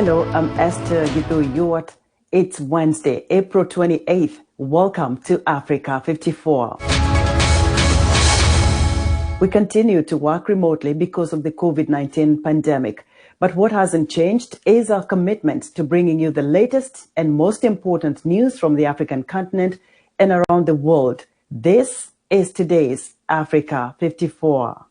Hello, I'm Esther Gitu-Yuat. It's Wednesday, April 28th. Welcome to Africa 54. We continue to work remotely because of the COVID-19 pandemic. But what hasn't changed is our commitment to bringing you the latest and most important news from the African continent and around the world. This is today's Africa 54.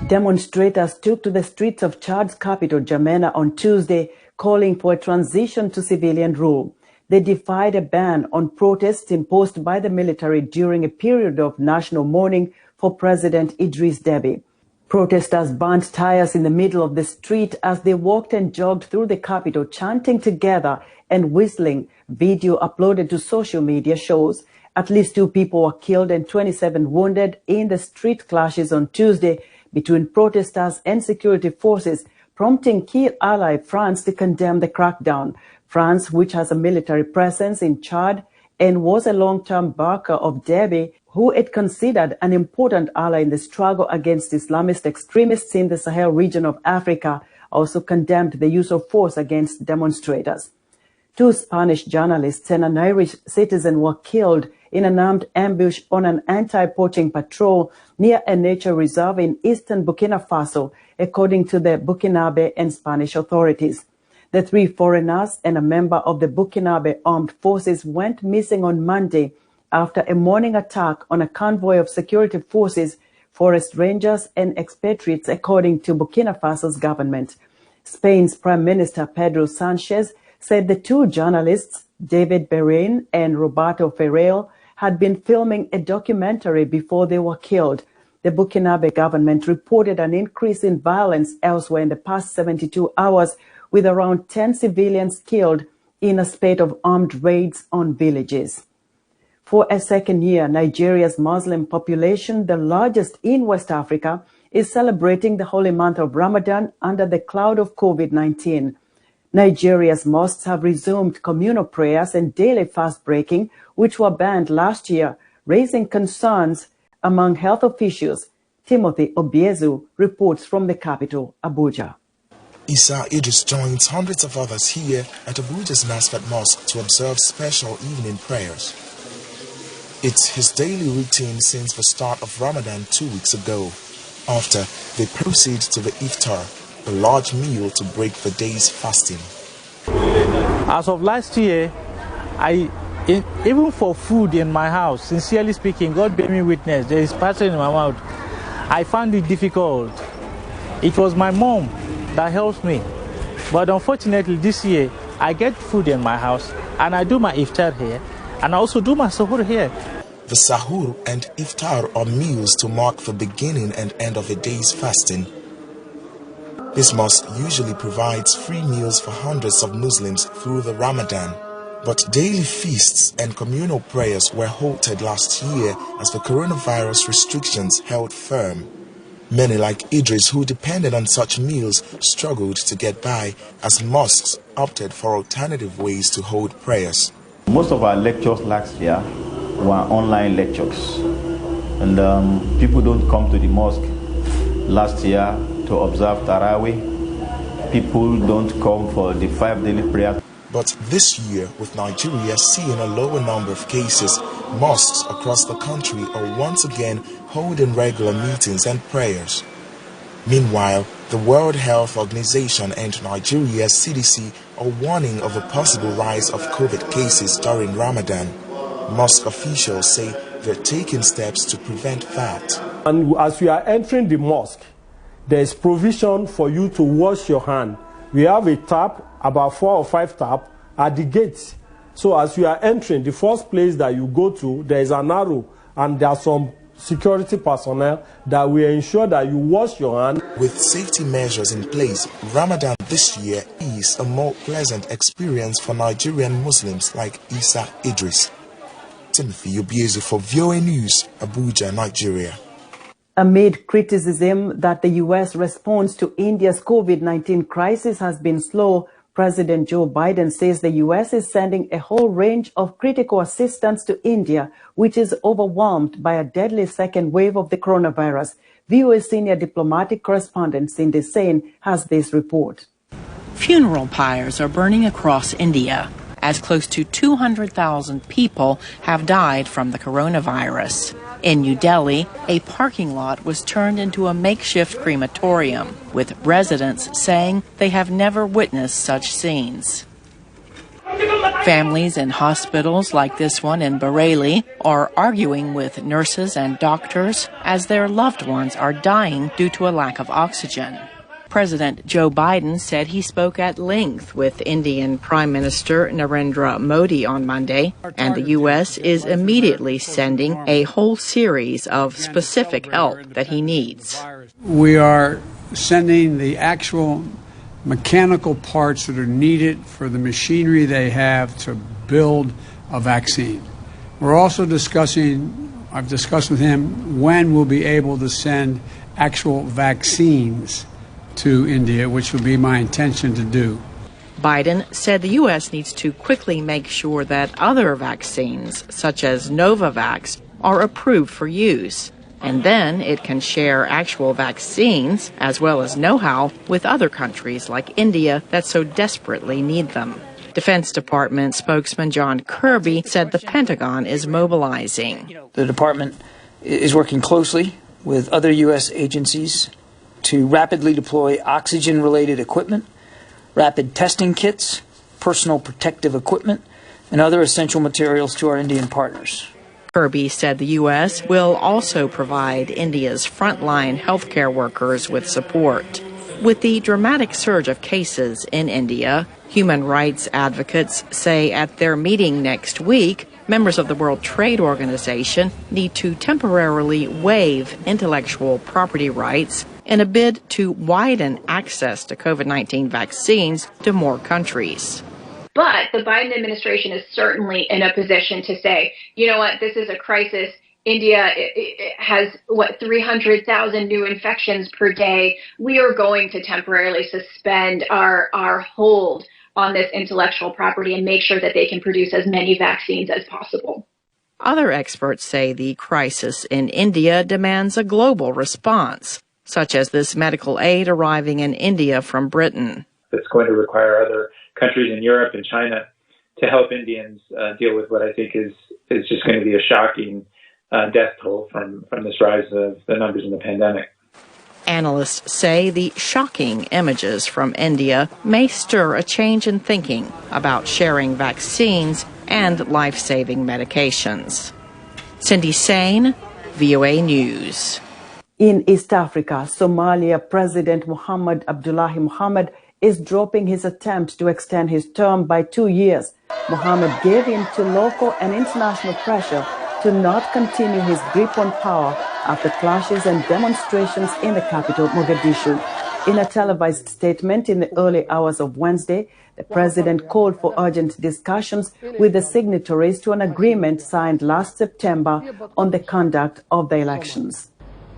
Demonstrators took to the streets of Chad's capital, N'Djamena, on Tuesday, calling for a transition to civilian rule. They defied a ban on protests imposed by the military during a period of national mourning for President Idris Deby. Protesters burnt tires in the middle of the street as they walked and jogged through the capital, chanting together and whistling. Video uploaded to social media shows at least 2 people were killed and 27 wounded in the street clashes on Tuesday between protesters and security forces, prompting key ally France to condemn the crackdown. France, which has a military presence in Chad and was a long-term backer of Deby, who it considered an important ally in the struggle against Islamist extremists in the Sahel region of Africa, also condemned the use of force against demonstrators. 2 Spanish journalists and an Irish citizen were killed in an armed ambush on an anti-poaching patrol near a nature reserve in eastern Burkina Faso, according to the Burkinabe and Spanish authorities. The 3 foreigners and a member of the Burkinabe armed forces went missing on Monday after a morning attack on a convoy of security forces, forest rangers and expatriates, according to Burkina Faso's government. Spain's Prime Minister Pedro Sanchez said the 2 journalists, David Berin and Roberto Ferreiro, had been filming a documentary before they were killed. The Burkinabe government reported an increase in violence elsewhere in the past 72 hours, with around 10 civilians killed in a spate of armed raids on villages. For a second year, Nigeria's Muslim population, the largest in West Africa, is celebrating the holy month of Ramadan under the cloud of COVID-19. Nigeria's mosques have resumed communal prayers and daily fast breaking, which were banned last year, raising concerns among health officials. Timothy Obiezu reports from the capital, Abuja. Issa Idris joins hundreds of others here at Abuja's Masfat Mosque to observe special evening prayers. It's his daily routine since the start of Ramadan 2 weeks ago. After, they proceed to the iftar, a large meal to break the day's fasting. As of last year, even for food in my house, sincerely speaking, God bear me witness, there is passion in my mouth. I found it difficult. It was my mom that helped me. But unfortunately this year, I get food in my house and I do my iftar here and I also do my sahur here. The sahur and iftar are meals to mark the beginning and end of a day's fasting. This mosque usually provides free meals for hundreds of Muslims through the Ramadan. But daily feasts and communal prayers were halted last year as the coronavirus restrictions held firm. Many like Idris, who depended on such meals, struggled to get by as mosques opted for alternative ways to hold prayers. Most of our lectures last year were online lectures, and people don't come to the mosque last year to observe Taraweeh. People don't come for the 5 daily prayers. But this year, with Nigeria seeing a lower number of cases, mosques across the country are once again holding regular meetings and prayers. Meanwhile, the World Health Organization and Nigeria's CDC are warning of a possible rise of COVID cases during Ramadan. Mosque officials say they're taking steps to prevent that. And as you are entering the mosque, there is provision for you to wash your hand. We have a tap, about 4 or 5 taps at the gates. So as you are entering, the first place that you go to, there is an arrow, and there are some security personnel that will ensure that you wash your hand. With safety measures in place, Ramadan this year is a more pleasant experience for Nigerian Muslims like Issa Idris. Timothy Obiezu for VOA News, Abuja, Nigeria. Amid criticism that the U.S. response to India's COVID-19 crisis has been slow, President Joe Biden says the U.S. is sending a whole range of critical assistance to India, which is overwhelmed by a deadly second wave of the coronavirus. WEWE senior diplomatic correspondent Cindy Sain has this report. Funeral pyres are burning across India, as close to 200,000 people have died from the coronavirus. In New Delhi, a parking lot was turned into a makeshift crematorium, with residents saying they have never witnessed such scenes. Families in hospitals like this one in Bareilly are arguing with nurses and doctors as their loved ones are dying due to a lack of oxygen. President Joe Biden said he spoke at length with Indian Prime Minister Narendra Modi on Monday, and the U.S. is immediately sending a whole series of specific help that he needs. We are sending the actual mechanical parts that are needed for the machinery they have to build a vaccine. We're also I've discussed with him when we'll be able to send actual vaccines to India, which will be my intention to do. Biden said the U.S. needs to quickly make sure that other vaccines, such as Novavax, are approved for use, and then it can share actual vaccines as well as know-how with other countries like India that so desperately need them. Defense Department spokesman John Kirby said the Pentagon is mobilizing. The department is working closely with other U.S. agencies to rapidly deploy oxygen-related equipment, rapid testing kits, personal protective equipment, and other essential materials to our Indian partners. Kirby said the U.S. will also provide India's frontline healthcare workers with support. With the dramatic surge of cases in India, human rights advocates say at their meeting next week, members of the World Trade Organization need to temporarily waive intellectual property rights in a bid to widen access to COVID-19 vaccines to more countries. But the Biden administration is certainly in a position to say, you know what, this is a crisis. India has, 300,000 new infections per day. We are going to temporarily suspend our hold on this intellectual property and make sure that they can produce as many vaccines as possible. Other experts say the crisis in India demands a global response, such as this medical aid arriving in India from Britain. It's going to require other countries in Europe and China to help Indians deal with what I think is just going to be a shocking death toll from this rise of the numbers in the pandemic. Analysts say the shocking images from India may stir a change in thinking about sharing vaccines and life-saving medications. Cindy Sain, VOA News. In East Africa, Somalia President Mohamed Abdullahi Mohamed is dropping his attempt to extend his term by 2 years. Mohamed gave in to local and international pressure to not continue his grip on power after clashes and demonstrations in the capital, Mogadishu. In a televised statement in the early hours of Wednesday, the president called for urgent discussions with the signatories to an agreement signed last September on the conduct of the elections.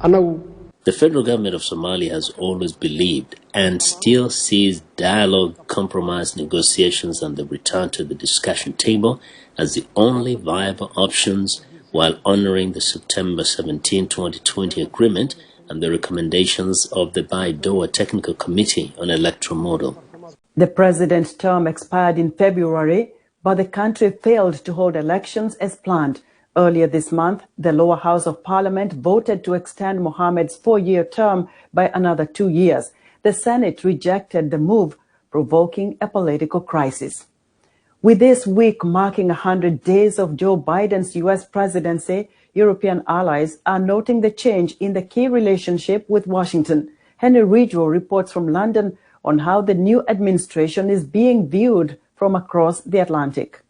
The federal government of Somalia has always believed and still sees dialogue, compromise, negotiations, and the return to the discussion table as the only viable options, while honoring the September 17, 2020 agreement and the recommendations of the Baidoa Technical Committee on Electoral Model. The president's term expired in February, but the country failed to hold elections as planned. Earlier this month, the lower house of parliament voted to extend Mohamed's 4-year term by another 2 years. The Senate rejected the move, provoking a political crisis. With this week marking 100 days of Joe Biden's U.S. presidency, European allies are noting the change in the key relationship with Washington. Henry Ridgwell reports from London on how the new administration is being viewed from across the Atlantic.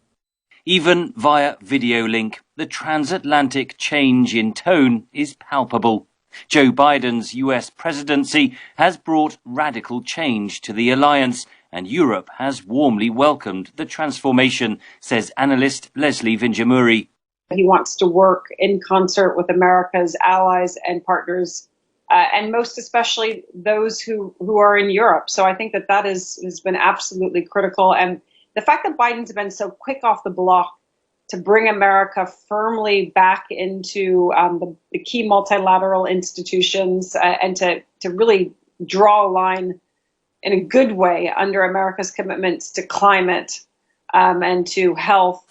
Even via video link, the transatlantic change in tone is palpable. Joe Biden's US presidency has brought radical change to the alliance, and Europe has warmly welcomed the transformation, says analyst Leslie Vinjamuri. He wants to work in concert with America's allies and partners and most especially those who are in Europe. So I think that has been absolutely critical. And the fact that Biden's been so quick off the block to bring America firmly back into the key multilateral institutions and to really draw a line in a good way under America's commitments to climate and to health.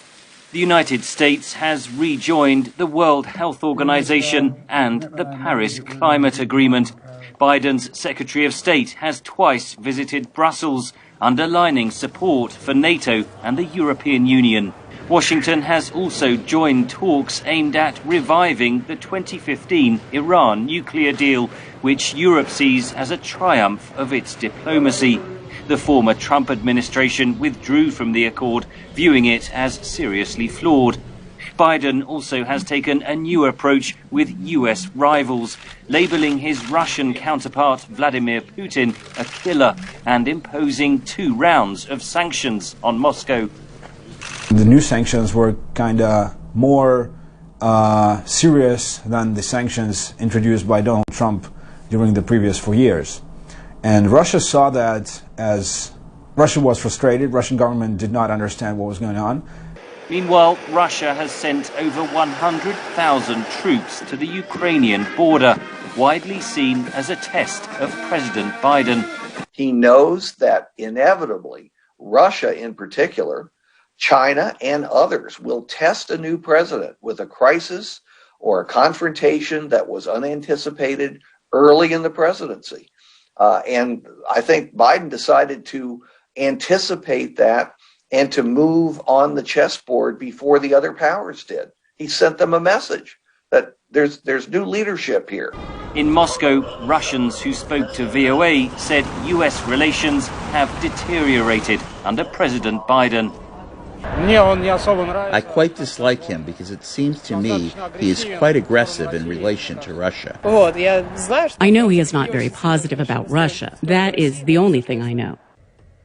The United States has rejoined the World Health Organization and the Paris Climate Agreement. Biden's Secretary of State has twice visited Brussels, underlining support for NATO and the European Union. Washington has also joined talks aimed at reviving the 2015 Iran nuclear deal, which Europe sees as a triumph of its diplomacy. The former Trump administration withdrew from the accord, viewing it as seriously flawed. Biden also has taken a new approach with US rivals, labeling his Russian counterpart Vladimir Putin a killer and imposing 2 rounds of sanctions on Moscow. The new sanctions were kind of more serious than the sanctions introduced by Donald Trump during the previous 4 years. And Russia saw that as Russia was frustrated. Russian government did not understand what was going on. Meanwhile, Russia has sent over 100,000 troops to the Ukrainian border, widely seen as a test of President Biden. He knows that inevitably, Russia in particular, China and others will test a new president with a crisis or a confrontation that was unanticipated early in the presidency. And I think Biden decided to anticipate that and to move on the chessboard before the other powers did. He sent them a message that there's new leadership here. In Moscow, Russians who spoke to VOA said US relations have deteriorated under President Biden. I quite dislike him because it seems to me he is quite aggressive in relation to Russia. I know he is not very positive about Russia. That is the only thing I know.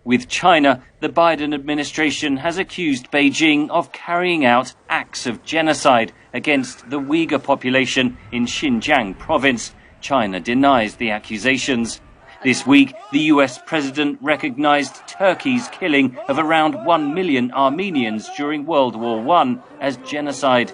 With China, the Biden administration has accused Beijing of carrying out acts of genocide against the Uyghur population in Xinjiang province. China denies the accusations. This week, the US president recognized Turkey's killing of around 1 million Armenians during World War I as genocide.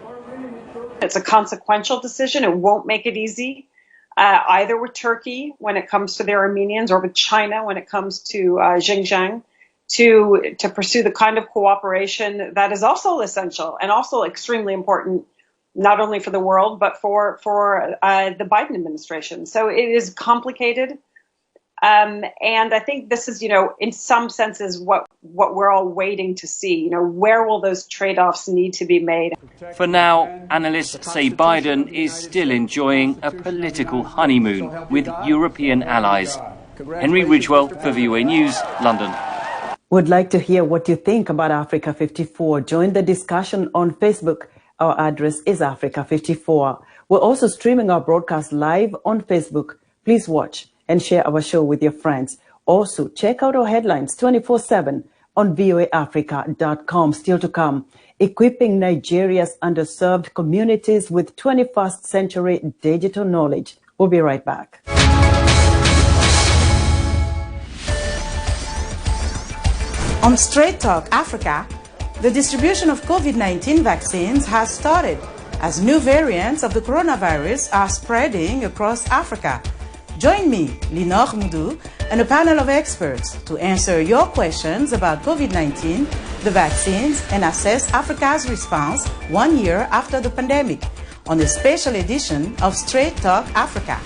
It's a consequential decision. It won't make it easy, either with Turkey when it comes to their Armenians or with China when it comes to Xinjiang, to pursue the kind of cooperation that is also essential and also extremely important, not only for the world, but for the Biden administration. So it is complicated. And I think this is, in some senses what we're all waiting to see. Where will those trade-offs need to be made? For now, analysts say Biden is still enjoying a political honeymoon with European allies. Henry Ridgewell for VOA News, London. Would like to hear what you think about Africa 54. Join the discussion on Facebook. Our address is Africa 54. We're also streaming our broadcast live on Facebook. Please watch and share our show with your friends. Also, check out our headlines 24/7 on voaafrica.com. Still to come, equipping Nigeria's underserved communities with 21st century digital knowledge. We'll be right back. On Straight Talk Africa, the distribution of COVID-19 vaccines has started as new variants of the coronavirus are spreading across Africa. Join me, Linor Moudou, and a panel of experts to answer your questions about COVID-19, the vaccines, and assess Africa's response 1 year after the pandemic on a special edition of Straight Talk Africa.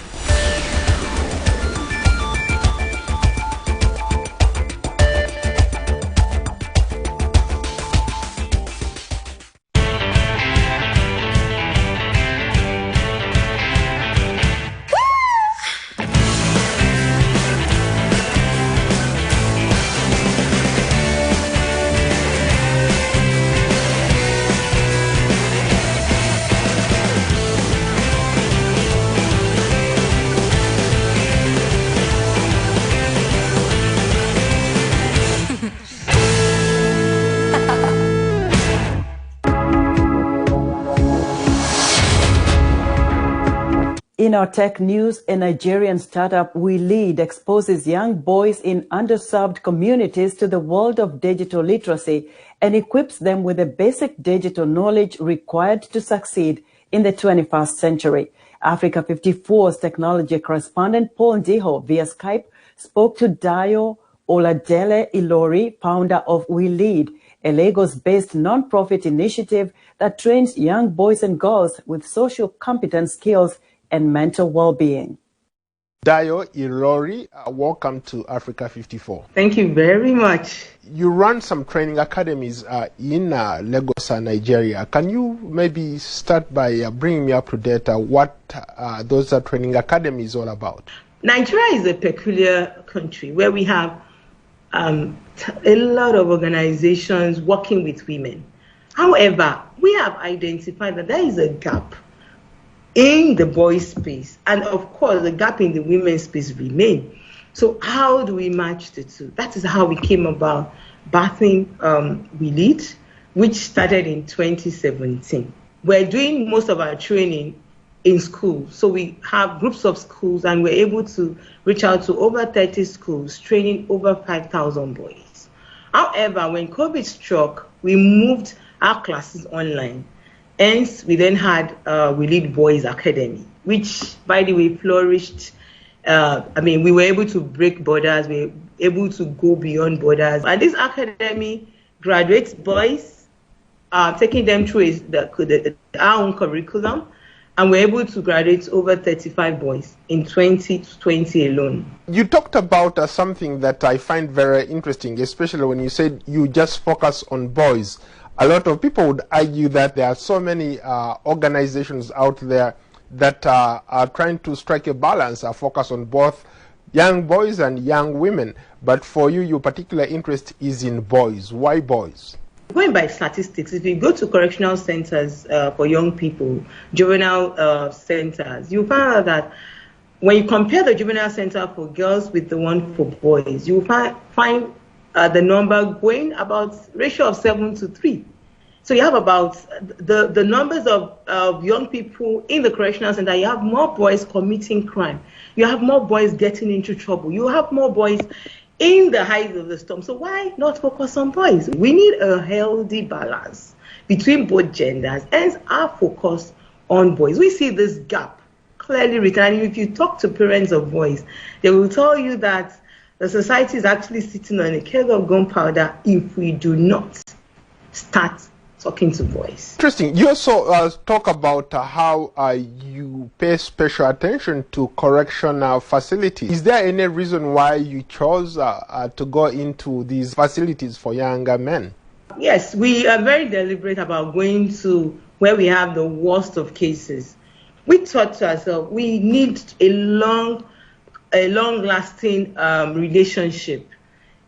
In our tech news, a Nigerian startup, WEWE, exposes young boys in underserved communities to the world of digital literacy and equips them with the basic digital knowledge required to succeed in the 21st century. Africa 54's technology correspondent Paul Ndiho via Skype spoke to Dayo Oladele Ilori, founder of WEWE, a Lagos-based non-profit initiative that trains young boys and girls with social competence skills and mental well-being. Dayo Ilori, welcome to Africa 54. Thank you very much. You run some training academies in Lagos, Nigeria. Can you maybe start by bringing me up to date what those training academies all about? Nigeria is a peculiar country where we have a lot of organizations working with women. However, we have identified that there is a gap in the boys' space, and of course the gap in the women's space remains. So how do we match the two? That is how we came about birthing WEWE, which started in 2017. We're doing most of our training in schools. So we have groups of schools, and we're able to reach out to over 30 schools, training over 5,000 boys. However, when COVID struck, we moved our classes online. Hence, we then had WEWE Boys Academy, which, by the way, flourished. We were able to break borders. We were able to go beyond borders. And this academy graduates boys, taking them through our own curriculum, and we're able to graduate over 35 boys in 2020 alone. You talked about something that I find very interesting, especially when you said you just focus on boys. A lot of people would argue that there are so many organizations out there that are trying to strike a balance, focus on both young boys and young women. But for you, your particular interest is in boys. Why boys? Going by statistics, if you go to correctional centers for young people, juvenile centers, you find out that when you compare the juvenile center for girls with the one for boys, you find the number going about ratio of 7 to 3. So you have about the numbers of young people in the correctional center. You have more boys committing crime. You have more boys getting into trouble. You have more boys in the height of the storm. So why not focus on boys? We need a healthy balance between both genders, hence our focus on boys. We see this gap clearly written. And if you talk to parents of boys, they will tell you that the society is actually sitting on a keg of gunpowder if we do not start talking to boys. Interesting. You also talk about how you pay special attention to correctional facilities. Is there any reason why you chose to go into these facilities for younger men? Yes, we are very deliberate about going to where we have the worst of cases. We thought to ourselves, we need a long-lasting relationship,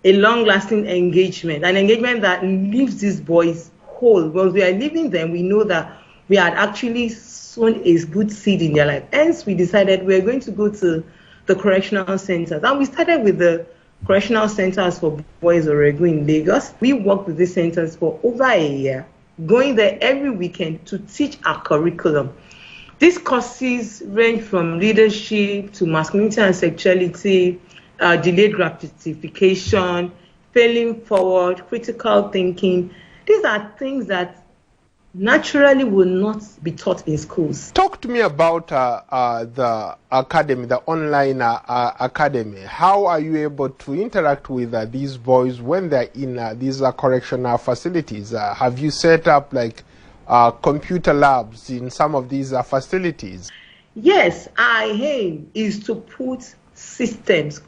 a long-lasting engagement, an engagement that leaves these boys whole. Once we are leaving them, we know that we had actually sown a good seed in their life. Hence, we decided we are going to go to the correctional centers. And we started with the correctional centers for boys Orego in Lagos. We worked with these centers for over a year, going there every weekend to teach our curriculum. These courses range from leadership to masculinity and sexuality, delayed gratification, failing forward, critical thinking. These are things that naturally will not be taught in schools. Talk to me about the academy, the online academy. How are you able to interact with these boys when they're in these correctional facilities? Have you set up like computer labs in some of these facilities? Yes, our aim is to put systems,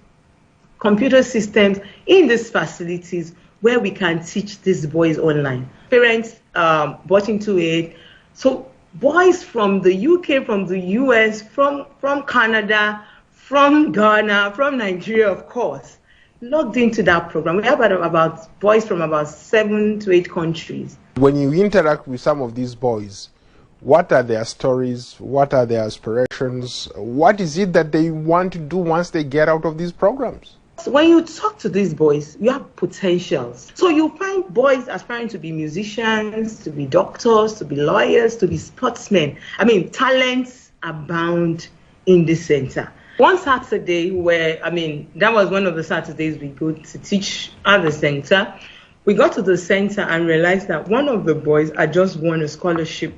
computer systems in these facilities where we can teach these boys online. Parents bought into it. So boys from the UK, from the US, from Canada, from Ghana, from Nigeria, of course, logged into that program. We have about boys from about 7 to 8 countries. When you interact with some of these boys, what are their stories? What are their aspirations? What is it that they want to do once they get out of these programs? So when you talk to these boys, you have potentials. So you find boys aspiring to be musicians, to be doctors, to be lawyers, to be sportsmen. I mean, talents abound in this center. One Saturday that was one of the Saturdays we go to teach at the center. We got to the center and realized that one of the boys had just won a scholarship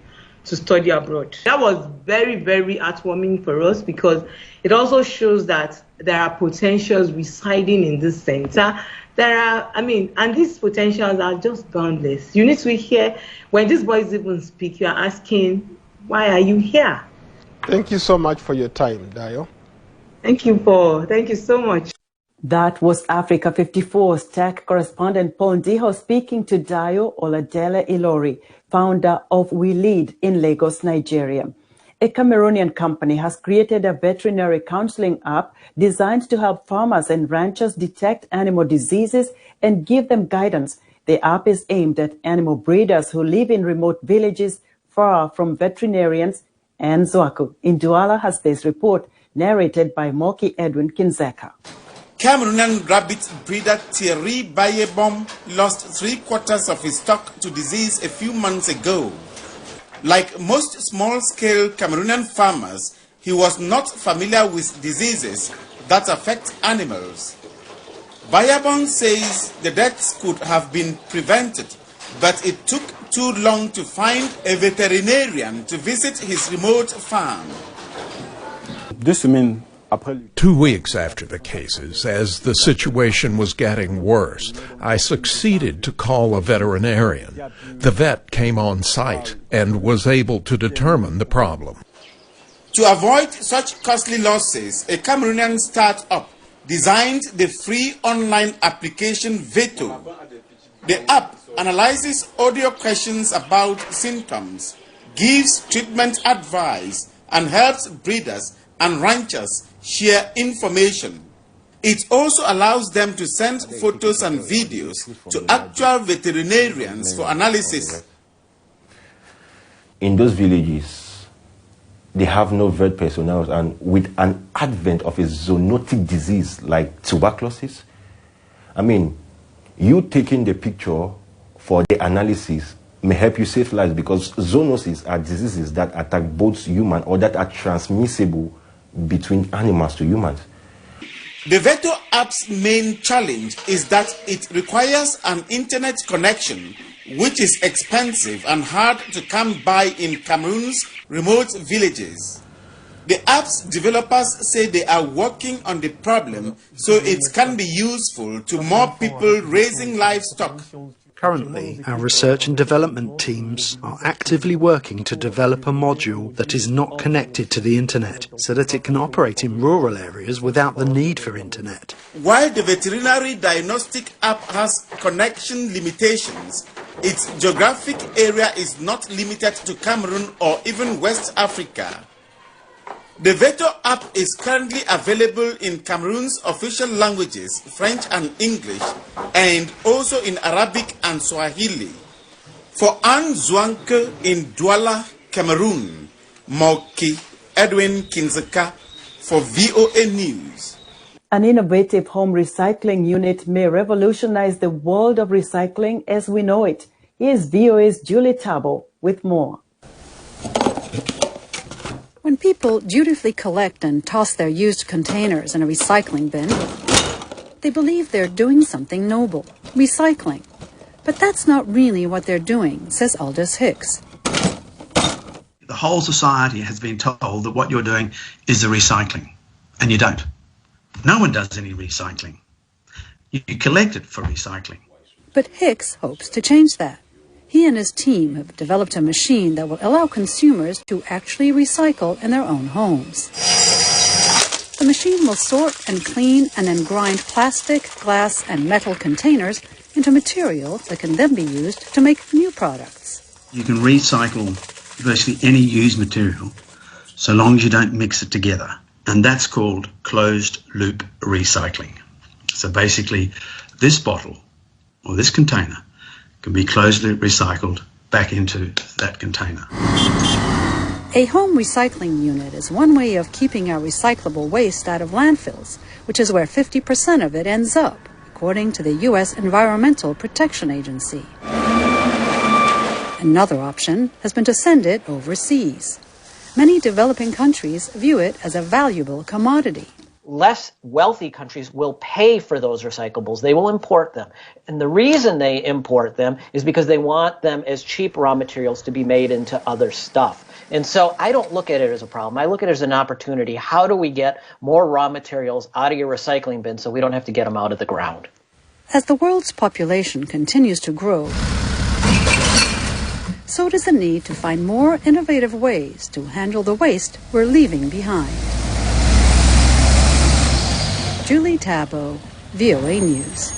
to study abroad. That was very, very heartwarming for us because it also shows that there are potentials residing in this center. And these potentials are just boundless. You need to hear, when these boys even speak, you're asking, why are you here? Thank you so much for your time, Dayo. Thank you so much. That was Africa 54's tech correspondent Paul Ndiho speaking to Dayo Oladele Ilori, founder of We Lead in Lagos, Nigeria. A Cameroonian company has created a veterinary counseling app designed to help farmers and ranchers detect animal diseases and give them guidance. The app is aimed at animal breeders who live in remote villages far from veterinarians. And Zwaku in Douala has this report, narrated by Moki Edwin Kinzeka. Cameroonian rabbit breeder Thierry Bayebom lost 3/4 of his stock to disease a few months ago. Like most small-scale Cameroonian farmers, he was not familiar with diseases that affect animals. Bayebom says the deaths could have been prevented, but it took too long to find a veterinarian to visit his remote farm. 2 weeks after the cases, as the situation was getting worse, I succeeded to call a veterinarian. The vet came on site and was able to determine the problem. To avoid such costly losses, a Cameroonian startup designed the free online application Veto. The app analyzes audio questions about symptoms, gives treatment advice, and helps breeders and ranchers share information. It also allows them to send photos and videos to actual veterinarians for analysis. In those villages, they have no vet personnel, and with an advent of a zoonotic disease like tuberculosis, you taking the picture for the analysis may help you save lives, because zoonoses are diseases that attack both human or that are transmissible between animals to humans. The Veto app's main challenge is that it requires an internet connection, which is expensive and hard to come by in Cameroon's remote villages. The app's developers say they are working on the problem so it can be useful to more people raising livestock. Currently, our research and development teams are actively working to develop a module that is not connected to the internet, so that it can operate in rural areas without the need for internet. While the veterinary diagnostic app has connection limitations, its geographic area is not limited to Cameroon or even West Africa. The Veto app is currently available in Cameroon's official languages, French and English, and also in Arabic and Swahili. For Anne Zwanke in Douala, Cameroon, Moki Edwin Kinzeka for VOA News. An innovative home recycling unit may revolutionize the world of recycling as we know it. Here's VOA's Julie Tabo with more. When people dutifully collect and toss their used containers in a recycling bin, they believe they're doing something noble, recycling. But that's not really what they're doing, says Aldous Hicks. The whole society has been told that what you're doing is the recycling, and you don't. No one does any recycling. You collect it for recycling. But Hicks hopes to change that. He and his team have developed a machine that will allow consumers to actually recycle in their own homes. The machine will sort and clean and then grind plastic, glass, and metal containers into material that can then be used to make new products. You can recycle virtually any used material so long as you don't mix it together. And that's called closed-loop recycling. So basically, this bottle or this container can be closed-loop recycled back into that container. A home recycling unit is one way of keeping our recyclable waste out of landfills, which is where 50% of it ends up, according to the U.S. Environmental Protection Agency. Another option has been to send it overseas. Many developing countries view it as a valuable commodity. Less wealthy countries will pay for those recyclables. They will import them. And the reason they import them is because they want them as cheap raw materials to be made into other stuff. And so I don't look at it as a problem. I look at it as an opportunity. How do we get more raw materials out of your recycling bin so we don't have to get them out of the ground? As the world's population continues to grow, so does the need to find more innovative ways to handle the waste we're leaving behind. Julie Tabo, VOA News.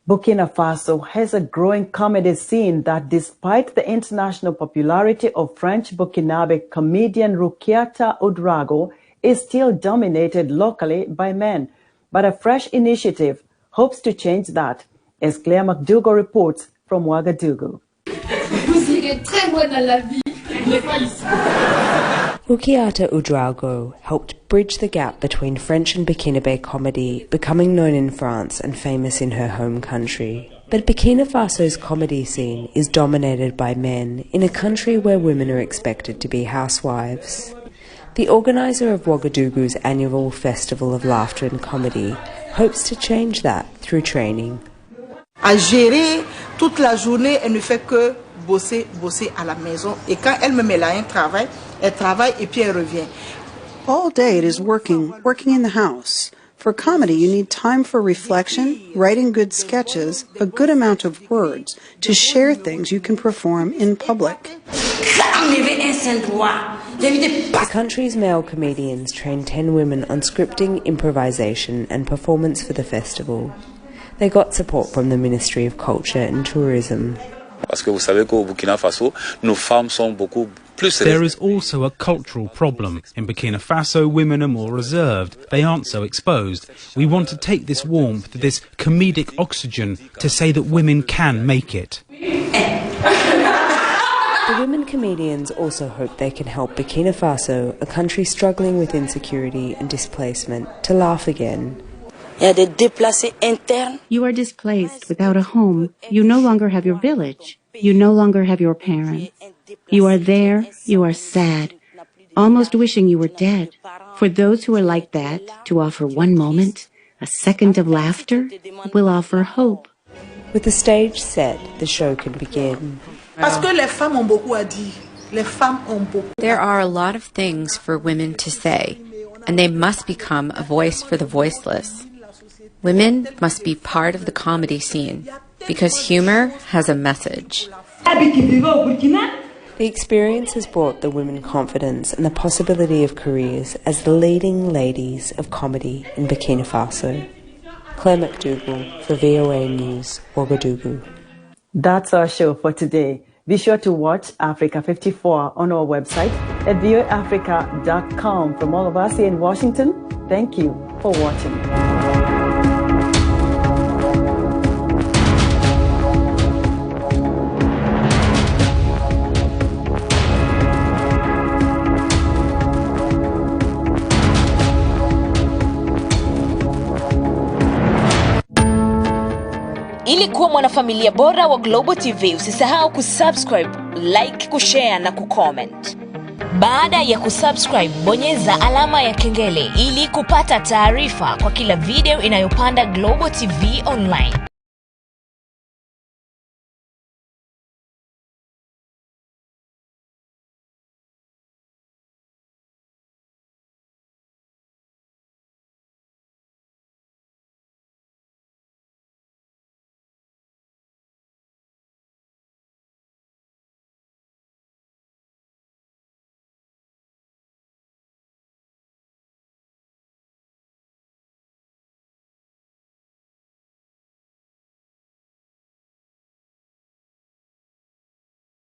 Burkina Faso has a growing comedy scene that, despite the international popularity of French Burkinabe comedian Rukiata Ouedraogo, is still dominated locally by men. But a fresh initiative hopes to change that, as Claire McDougall reports from Ouagadougou. Rukiata Ouedraogo helped bridge the gap between French and Burkinabe comedy, becoming known in France and famous in her home country. But Burkina Faso's comedy scene is dominated by men in a country where women are expected to be housewives. The organizer of Ouagadougou's annual Festival of Laughter and Comedy hopes to change that through training. À gérer toute la journée, elle ne fait que bosser à la maison. Et quand elle me met là un travail, elle travaille et puis elle revient. All day it is working in the house. For comedy, you need time for reflection, writing good sketches, a good amount of words to share things you can perform in public. The country's male comedians train 10 women on scripting, improvisation and performance for the festival. They got support from the Ministry of Culture and Tourism. There is also a cultural problem. In Burkina Faso, women are more reserved. They aren't so exposed. We want to take this warmth, this comedic oxygen, to say that women can make it. The women comedians also hope they can help Burkina Faso, a country struggling with insecurity and displacement, to laugh again. You are displaced without a home. You no longer have your village. You no longer have your parents. You are there, you are sad, almost wishing you were dead. For those who are like that, to offer one moment, a second of laughter, will offer hope. With the stage set, the show can begin. There are a lot of things for women to say, and they must become a voice for the voiceless. Women must be part of the comedy scene, because humor has a message. The experience has brought the women confidence and the possibility of careers as the leading ladies of comedy in Burkina Faso. Claire McDougall for VOA News, Ouagadougou. That's our show for today. Be sure to watch Africa 54 on our website at voaafrica.com. From all of us here in Washington, thank you for watching. Ili kuwa mwanafamilia bora wa Global TV, usisahau kusubscribe, like, kushare na kucomment. Baada ya kusubscribe, bonyeza alama ya kengele ili kupata taarifa kwa kila video inayopanda Global TV Online.